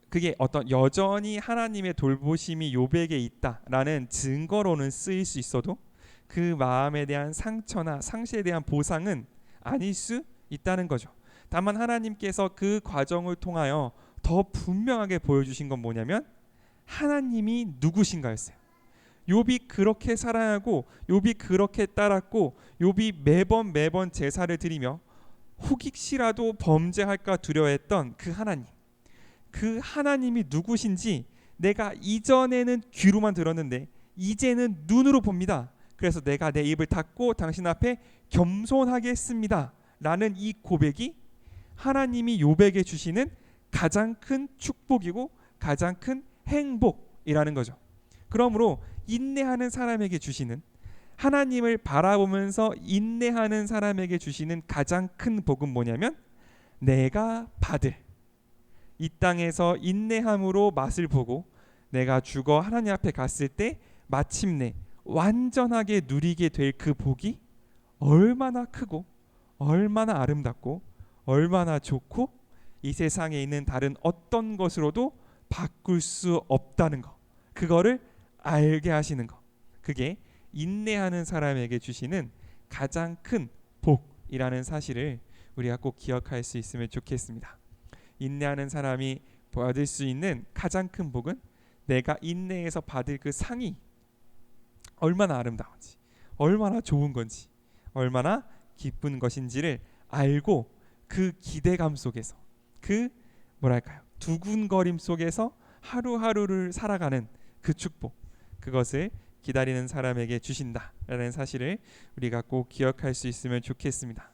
그게 어떤 여전히 하나님의 돌보심이 욥에게 있다라는 증거로는 쓰일 수 있어도 그 마음에 대한 상처나 상실에 대한 보상은 아닐 수 있다는 거죠. 다만 하나님께서 그 과정을 통하여 더 분명하게 보여주신 건 뭐냐면 하나님이 누구신가였어요. 욥이 그렇게 사랑하고 욥이 그렇게 따랐고 욥이 매번 제사를 드리며 혹시라도 범죄할까 두려워했던 그 하나님, 그 하나님이 누구신지 내가 이전에는 귀로만 들었는데 이제는 눈으로 봅니다. 그래서 내가 내 입을 닫고 당신 앞에 겸손하겠습니다 라는 이 고백이 하나님이 욥에게 주시는 가장 큰 축복이고 가장 큰 행복이라는 거죠. 그러므로 인내하는 사람에게 주시는, 하나님을 바라보면서 인내하는 사람에게 주시는 가장 큰 복은 뭐냐면 내가 받을, 이 땅에서 인내함으로 맛을 보고 내가 죽어 하나님 앞에 갔을 때 마침내 완전하게 누리게 될 그 복이 얼마나 크고 얼마나 아름답고 얼마나 좋고 이 세상에 있는 다른 어떤 것으로도 바꿀 수 없다는 거, 그거를 알게 하시는 거, 그게 인내하는 사람에게 주시는 가장 큰 복이라는 사실을 우리가 꼭 기억할 수 있으면 좋겠습니다. 인내하는 사람이 받을 수 있는 가장 큰 복은 내가 인내해서 받을 그 상이 얼마나 아름다운지, 얼마나 좋은 건지, 얼마나 기쁜 것인지를 알고 그 기대감 속에서, 그 뭐랄까요, 두근거림 속에서 하루하루를 살아가는 그 축복, 그것을 기다리는 사람에게 주신다라는 사실을 우리가 꼭 기억할 수 있으면 좋겠습니다.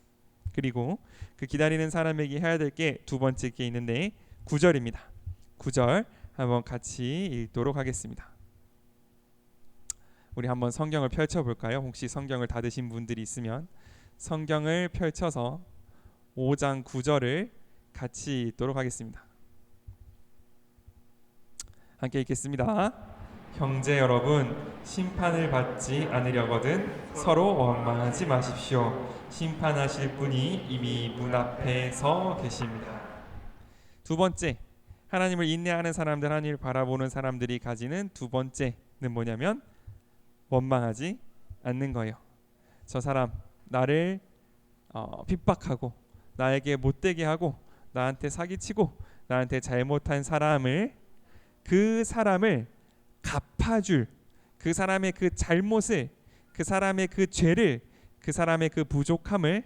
그리고 그 기다리는 사람에게 해야 될 게 두 번째 게 있는데 9절입니다. 9절 한번 같이 읽도록 하겠습니다. 우리 한번 성경을 펼쳐볼까요? 혹시 성경을 닫으신 분들이 있으면 성경을 펼쳐서 5장 9절을 같이 읽도록 하겠습니다. 함께 읽겠습니다. 형제 여러분, 심판을 받지 않으려거든 서로 원망하지 마십시오. 심판하실 분이 이미 문 앞에 서 계십니다. 두 번째, 하나님을 인내하는 사람들, 하나님을 바라보는 사람들이 가지는 두 번째는 뭐냐면 원망하지 않는 거예요. 저 사람 나를 핍박하고 나에게 못되게 하고 나한테 사기치고 나한테 잘못한 사람을, 그 사람을 갚아줄, 그 사람의 그 잘못을, 그 사람의 그 죄를, 그 사람의 그 부족함을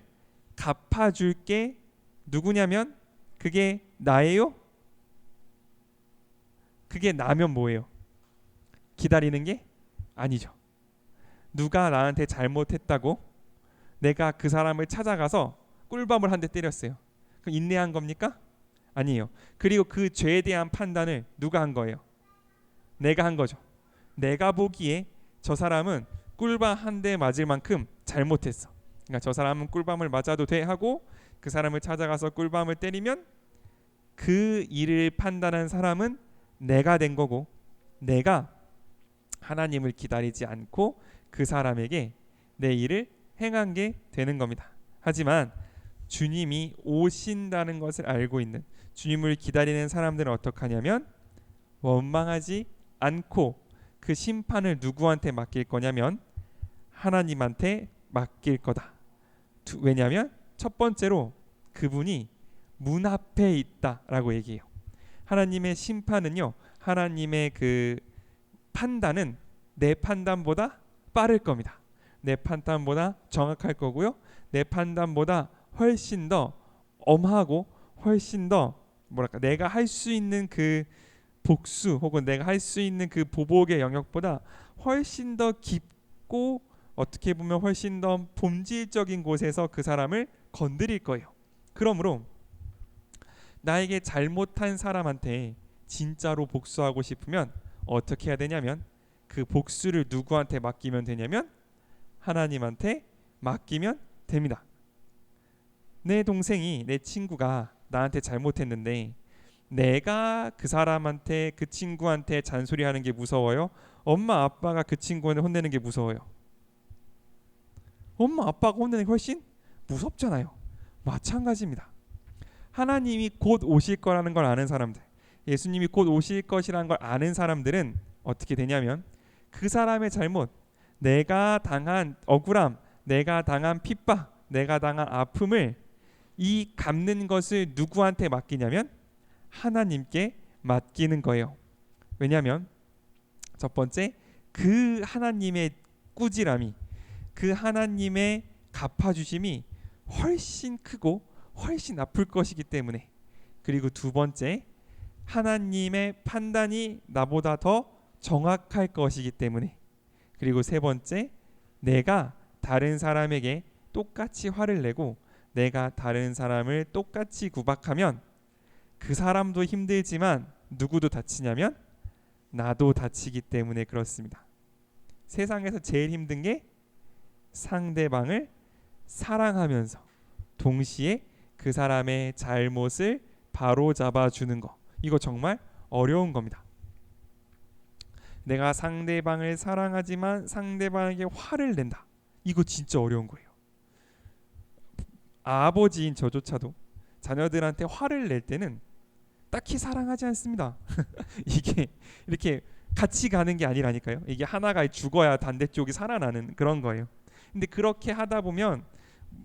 갚아줄 게 누구냐면 그게 나예요? 그게 나면 뭐예요? 기다리는 게 아니죠. 누가 나한테 잘못했다고 내가 그 사람을 찾아가서 꿀밤을 한 대 때렸어요. 그럼 인내한 겁니까? 아니에요. 그리고 그 죄에 대한 판단을 누가 한 거예요? 내가 한 거죠. 내가 보기에 저 사람은 꿀밤 한 대 맞을 만큼 잘못했어. 그러니까 저 사람은 꿀밤을 맞아도 돼 하고 그 사람을 찾아가서 꿀밤을 때리면 그 일을 판단한 사람은 내가 된 거고, 내가 하나님을 기다리지 않고 그 사람에게 내 일을 행한 게 되는 겁니다. 하지만 주님이 오신다는 것을 알고 있는, 주님을 기다리는 사람들은 어떻게 하냐면 원망하지 않고 그 심판을 누구한테 맡길 거냐면 하나님한테 맡길 거다. 왜냐하면 첫 번째로 그분이 문 앞에 있다라고 얘기해요. 하나님의 심판은요, 하나님의 그 판단은 내 판단보다 빠를 겁니다. 내 판단보다 정확할 거고요, 내 판단보다 훨씬 더 엄하고 훨씬 더 뭐랄까, 내가 할 수 있는 그 복수 혹은 내가 할 수 있는 그 보복의 영역보다 훨씬 더 깊고 어떻게 보면 훨씬 더 본질적인 곳에서 그 사람을 건드릴 거예요. 그러므로 나에게 잘못한 사람한테 진짜로 복수하고 싶으면 어떻게 해야 되냐면 그 복수를 누구한테 맡기면 되냐면 하나님한테 맡기면 됩니다. 내 동생이, 내 친구가 나한테 잘못했는데 내가 그 사람한테, 그 친구한테 잔소리하는 게 무서워요? 엄마 아빠가 그 친구한테 혼내는 게 무서워요? 엄마 아빠가 혼내는 게 훨씬 무섭잖아요. 마찬가지입니다. 하나님이 곧 오실 거라는 걸 아는 사람들, 예수님이 곧 오실 것이라는 걸 아는 사람들은 어떻게 되냐면 그 사람의 잘못, 내가 당한 억울함, 내가 당한 핍박, 내가 당한 아픔을 이 갚는 것을 누구한테 맡기냐면 하나님께 맡기는 거예요. 왜냐하면 첫 번째, 그 하나님의 꾸지람이, 그 하나님의 갚아주심이 훨씬 크고 훨씬 아플 것이기 때문에. 그리고 두 번째, 하나님의 판단이 나보다 더 정확할 것이기 때문에. 그리고 세 번째, 내가 다른 사람에게 똑같이 화를 내고 내가 다른 사람을 똑같이 구박하면 그 사람도 힘들지만 누구도 다치냐면 나도 다치기 때문에 그렇습니다. 세상에서 제일 힘든 게 상대방을 사랑하면서 동시에 그 사람의 잘못을 바로잡아 주는 거. 이거 정말 어려운 겁니다. 내가 상대방을 사랑하지만 상대방에게 화를 낸다. 이거 진짜 어려운 거예요. 아버지인 저조차도 자녀들한테 화를 낼 때는 딱히 사랑하지 않습니다. 이게 이렇게 같이 가는 게 아니라니까요. 이게 하나가 죽어야 반대쪽이 살아나는 그런 거예요. 근데 그렇게 하다 보면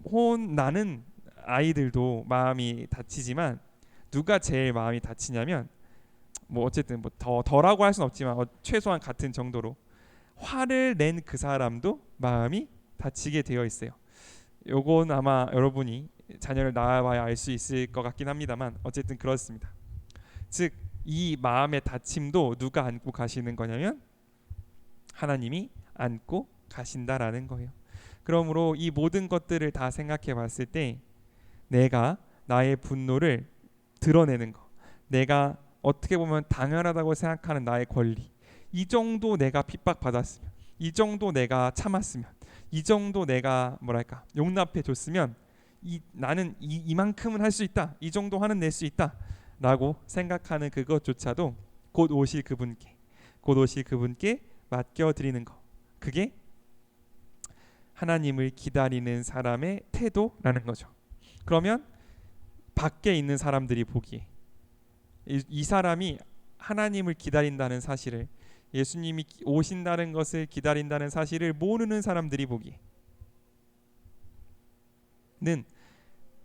혼나는 아이들도 마음이 다치지만 누가 제일 마음이 다치냐면 뭐 어쨌든 뭐 더라고 할 수는 없지만 최소한 같은 정도로 화를 낸 그 사람도 마음이 다치게 되어 있어요. 요건 아마 여러분이 자녀를 낳아봐야 알 수 있을 것 같긴 합니다만 어쨌든 그렇습니다. 즉 이 마음의 다침도 누가 안고 가시는 거냐면 하나님이 안고 가신다라는 거예요. 그러므로 이 모든 것들을 다 생각해 봤을 때 내가 나의 분노를 드러내는 거, 내가 어떻게 보면 당연하다고 생각하는 나의 권리, 이 정도 내가 핍박받았으면, 이 정도 내가 참았으면, 이 정도 내가 뭐랄까 용납해 줬으면 나는 이만큼은 할 수 있다, 이 정도 화는 낼 수 있다 라고 생각하는 그것조차도 곧 오실 그분께 맡겨드리는 거, 그게 하나님을 기다리는 사람의 태도라는 거죠. 그러면 밖에 있는 사람들이 보기에 이 사람이 하나님을 기다린다는 사실을, 예수님이 오신다는 것을 기다린다는 사실을 모르는 사람들이 보기에는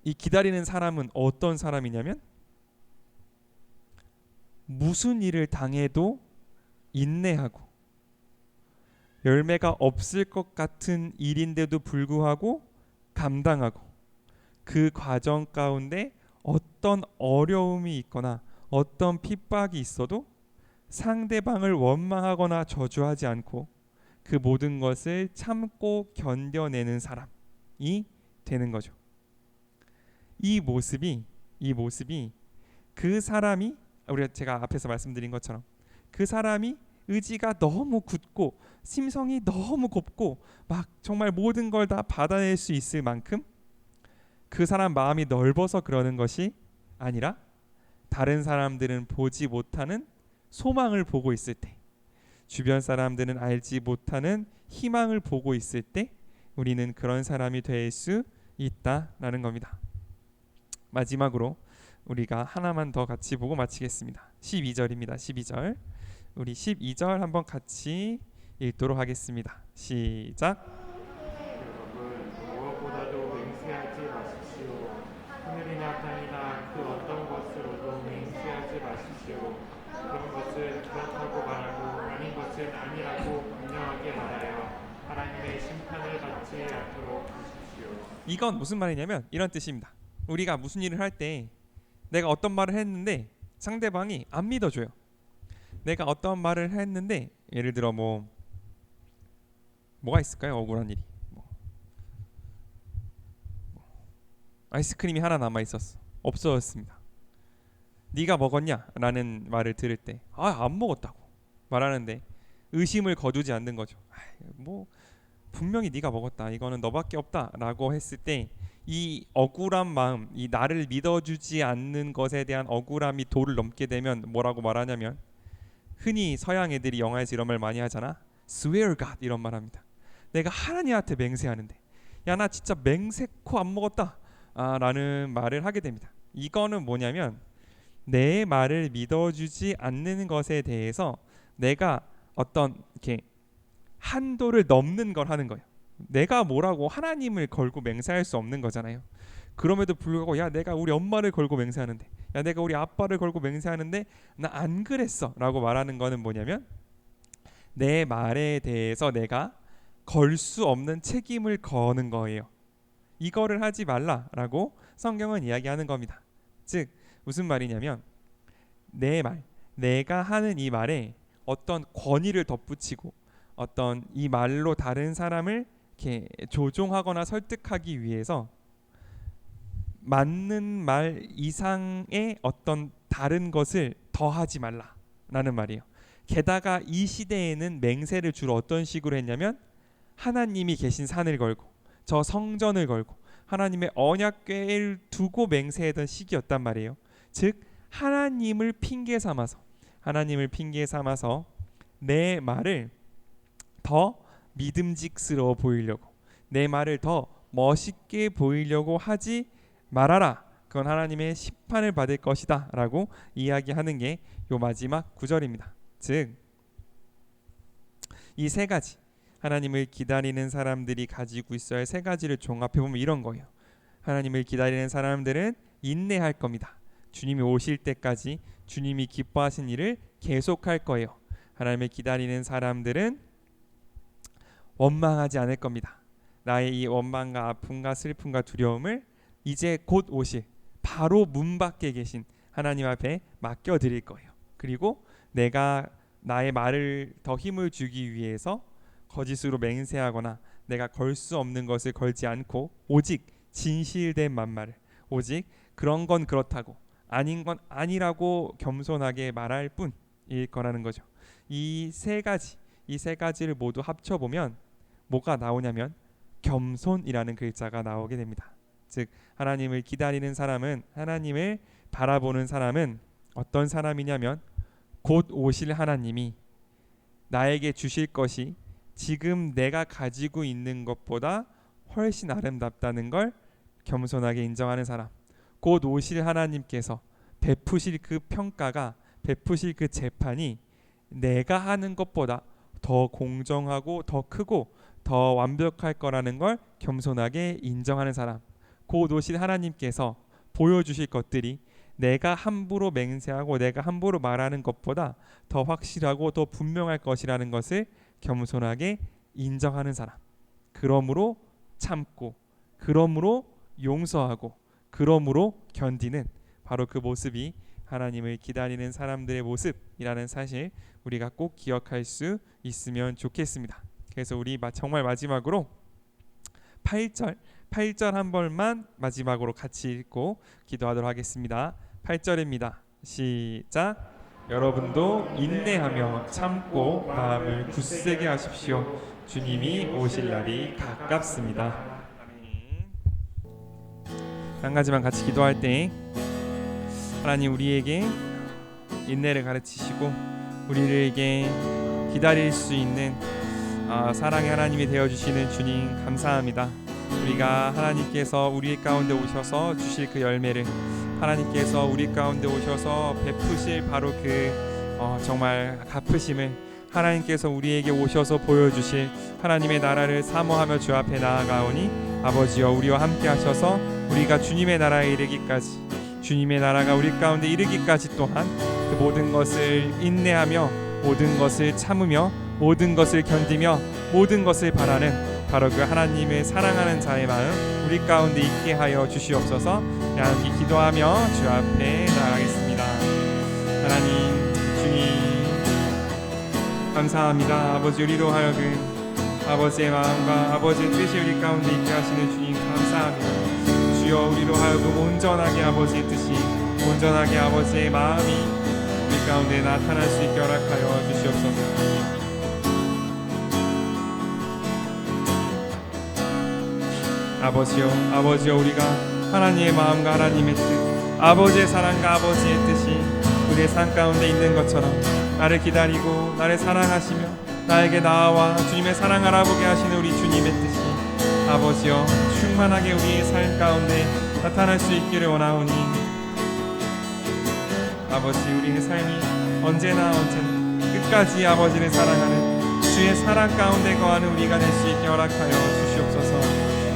이 기다리는 사람은 어떤 사람이냐면 무슨 일을 당해도 인내하고 열매가 없을 것 같은 일인데도 불구하고 감당하고 그 과정 가운데 어떤 어려움이 있거나 어떤 핍박이 있어도 상대방을 원망하거나 저주하지 않고 그 모든 것을 참고 견뎌내는 사람이 되는 거죠. 이 모습이 그 사람이 제가 앞에서 말씀드린 것처럼 그 사람이 의지가 너무 굳고 심성이 너무 곱고 막 정말 모든 걸 다 받아낼 수 있을 만큼 그 사람 마음이 넓어서 그러는 것이 아니라 다른 사람들은 보지 못하는 소망을 보고 있을 때, 주변 사람들은 알지 못하는 희망을 보고 있을 때 우리는 그런 사람이 될 수 있다라는 겁니다. 마지막으로 우리가 하나만 더 같이 보고 마치겠습니다. 12절입니다. 12절. 우리 12절 한번 같이 읽도록 하겠습니다. 시작. 여러분, 무엇보다도 맹세하지 마십시오. 하늘이나 땅이나 그 어떤 것으로도 맹세하지 마십시오. 그런 것은 그렇다고 말하고 아닌 것은 아니라고 분명하게 말하여 하나님의 심판을 받지 않도록 하십시오. 이건 무슨 말이냐면 이런 뜻입니다. 우리가 무슨 일을 할 때 내가 어떤 말을 했는데 상대방이 안 믿어줘요. 내가 어떤 말을 했는데 예를 들어 뭐가 있을까요? 억울한 일이 아이스크림이 하나 남아 있었어. 없어졌습니다. 네가 먹었냐? 라는 말을 들을 때 안 먹었다고 말하는데 의심을 거두지 않는 거죠. 분명히 네가 먹었다. 이거는 너밖에 없다. 라고 했을 때 이 억울한 마음, 이 나를 믿어주지 않는 것에 대한 억울함이 도를 넘게 되면 뭐라고 말하냐면 흔히 서양 애들이 영화에서 이런 말 많이 하잖아. Swear God 이런 말 합니다. 내가 하나님한테 맹세하는데 야 나 진짜 맹세코 안 먹었다 라는 말을 하게 됩니다. 이거는 뭐냐면 내 말을 믿어주지 않는 것에 대해서 내가 어떤 이렇게 한도를 넘는 걸 하는 거예요. 내가 뭐라고 하나님을 걸고 맹세할 수 없는 거잖아요. 그럼에도 불구하고 야 내가 우리 엄마를 걸고 맹세하는데 야 내가 우리 아빠를 걸고 맹세하는데 나 안 그랬어 라고 말하는 거는 뭐냐면 내 말에 대해서 내가 걸 수 없는 책임을 거는 거예요. 이거를 하지 말라라고 성경은 이야기하는 겁니다. 즉 무슨 말이냐면 내 말, 내가 하는 이 말에 어떤 권위를 덧붙이고 어떤 이 말로 다른 사람을 이렇게 조종하거나 설득하기 위해서 맞는 말 이상의 어떤 다른 것을 더하지 말라라는 말이에요. 게다가 이 시대에는 맹세를 주로 어떤 식으로 했냐면 하나님이 계신 산을 걸고 저 성전을 걸고 하나님의 언약궤를 두고 맹세하던 시기였단 말이에요. 즉 하나님을 핑계 삼아서 내 말을 더 믿음직스러워 보이려고 내 말을 더 멋있게 보이려고 하지 말아라. 그건 하나님의 심판을 받을 것이다 라고 이야기하는 게 요 마지막 구절입니다. 즉 이 세 가지 하나님을 기다리는 사람들이 가지고 있어야 할 세 가지를 종합해보면 이런 거예요. 하나님을 기다리는 사람들은 인내할 겁니다. 주님이 오실 때까지 주님이 기뻐하신 일을 계속할 거예요. 하나님을 기다리는 사람들은 원망하지 않을 겁니다. 나의 이 원망과 아픔과 슬픔과 두려움을 이제 곧 오실 바로 문 밖에 계신 하나님 앞에 맡겨드릴 거예요. 그리고 내가 나의 말을 더 힘을 주기 위해서 거짓으로 맹세하거나 내가 걸 수 없는 것을 걸지 않고 오직 진실된 만말을 오직 그런 건 그렇다고 아닌 건 아니라고 겸손하게 말할 뿐일 거라는 거죠. 이 세 가지를 모두 합쳐보면 뭐가 나오냐면 겸손이라는 글자가 나오게 됩니다. 즉 하나님을 기다리는 사람은 하나님을 바라보는 사람은 어떤 사람이냐면 곧 오실 하나님이 나에게 주실 것이 지금 내가 가지고 있는 것보다 훨씬 아름답다는 걸 겸손하게 인정하는 사람. 곧 오실 하나님께서 베푸실 그 평가가 베푸실 그 재판이 내가 하는 것보다 더 공정하고 더 크고 더 완벽할 거라는 걸 겸손하게 인정하는 사람. 곧 오실 하나님께서 보여주실 것들이 내가 함부로 맹세하고 내가 함부로 말하는 것보다 더 확실하고 더 분명할 것이라는 것을 겸손하게 인정하는 사람. 그러므로 참고 그러므로 용서하고 그러므로 견디는 바로 그 모습이 하나님을 기다리는 사람들의 모습이라는 사실 우리가 꼭 기억할 수 있으면 좋겠습니다. 그래서 우리 정말 마지막으로 8절 한 번만 마지막으로 같이 읽고 기도하도록 하겠습니다. 8절입니다. 시작. 여러분도 인내하며 참고 마음을 굳세게 하십시오. 주님이 오실 날이 가깝습니다. 한 가지만 같이 기도할 때 하나님 우리에게 인내를 가르치시고 우리에게 기다릴 수 있는 사랑의 하나님이 되어주시는 주님 감사합니다. 우리가 하나님께서 우리 가운데 오셔서 주실 그 열매를 하나님께서 우리 가운데 오셔서 베푸실 바로 그 정말 갚으심을 하나님께서 우리에게 오셔서 보여주실 하나님의 나라를 사모하며 주 앞에 나아가오니 아버지여 우리와 함께 하셔서 우리가 주님의 나라에 이르기까지 주님의 나라가 우리 가운데 이르기까지 또한 그 모든 것을 인내하며 모든 것을 참으며 모든 것을 견디며 모든 것을 바라는 바로 그 하나님을 사랑하는 자의 마음 우리 가운데 있게 하여 주시옵소서. 함께 기도하며 주 앞에 나아가겠습니다. 하나님 주님 감사합니다. 아버지, 우리로 하여금 아버지의 마음과 아버지의 뜻이 우리 가운데 있게 하시는 주님 감사합니다. 주여, 우리로 하여금 온전하게 아버지의 뜻이, 온전하게 아버지의 마음이 우리 가운데 나타날 수 있게 허락하여 주시옵소서. 아버지여, 우리가 하나님의 마음과 하나님의 뜻, 아버지의 사랑과 아버지의 뜻이 우리의 삶 가운데 있는 것처럼 나를 기다리고 나를 사랑하시며 나에게 나아와 주님의 사랑 알아보게 하시는 우리 주님의 뜻이 아버지여 충만하게 우리의 삶 가운데 나타날 수 있기를 원하오니 아버지, 우리의 삶이 언제나 끝까지 아버지를 사랑하는 주의 사랑 가운데 거하는 우리가 될 수 있게 허락하여 주시옵소서.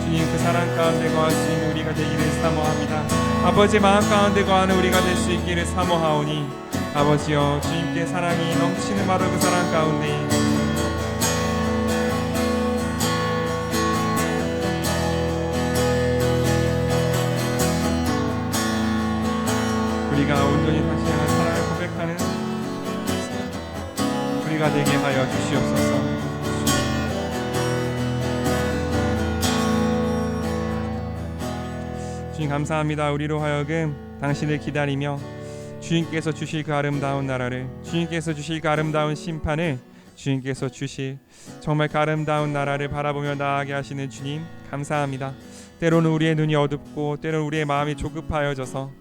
주님, 그 사랑 가운데 거할 수 있는 우리가 되기를 사모합니다. 아버지의 마음 가운데 거하는 우리가 될 수 있기를 사모하오니 아버지여, 주님께 사랑이 넘치는 바로 그 사랑 가운데 우리가 온전히 다시 한번 사랑을 고백하는 우리가 되게 하여 주시옵소서. 주님 감사합니다. 우리로 하여금 당신을 기다리며 주님께서 주실 그 아름다운 나라를, 주님께서 주실 그 아름다운 심판을, 주님께서 주실 정말 그 아름다운 나라를 바라보며 나아가게 하시는 주님 감사합니다. 때로는 우리의 눈이 어둡고 때로는 우리의 마음이 조급하여져서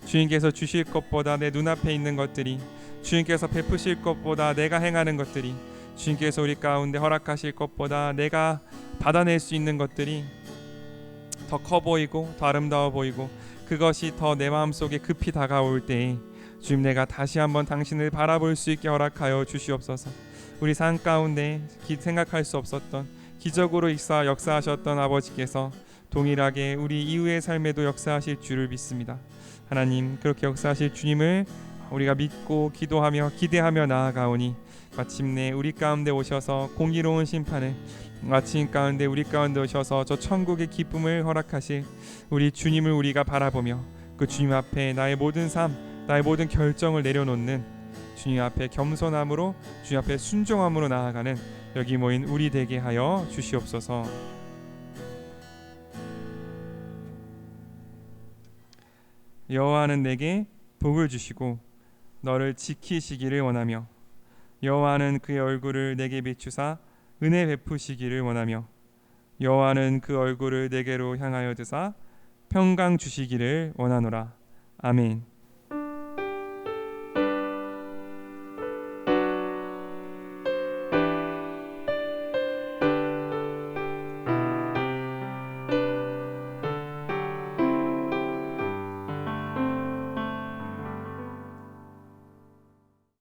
주님께서 주실 것보다 내 눈앞에 있는 것들이, 주님께서 베푸실 것보다 내가 행하는 것들이, 주님께서 우리 가운데 허락하실 것보다 내가 받아낼 수 있는 것들이 더 커 보이고 더 아름다워 보이고 그것이 더 내 마음속에 급히 다가올 때에 주님, 내가 다시 한번 당신을 바라볼 수 있게 허락하여 주시옵소서. 우리 삶 가운데 생각할 수 없었던 기적으로 역사하셨던 아버지께서 동일하게 우리 이후의 삶에도 역사하실 줄을 믿습니다. 하나님, 그렇게 역사하실 주님을 우리가 믿고 기도하며 기대하며 나아가오니 마침내 우리 가운데 오셔서 공의로운 심판을, 마침 가운데 우리 가운데 오셔서 저 천국의 기쁨을 허락하실 우리 주님을 우리가 바라보며 그 주님 앞에 나의 모든 삶, 나의 모든 결정을 내려놓는 주님 앞에 겸손함으로, 주님 앞에 순종함으로 나아가는 여기 모인 우리 되게 하여 주시옵소서. 여호와는 내게 복을 주시고 너를 지키시기를 원하며 여호와는 그의 얼굴을 내게 비추사 은혜 베푸시기를 원하며 여호와는 그 얼굴을 내게로 향하여 드사 평강 주시기를 원하노라. 아멘.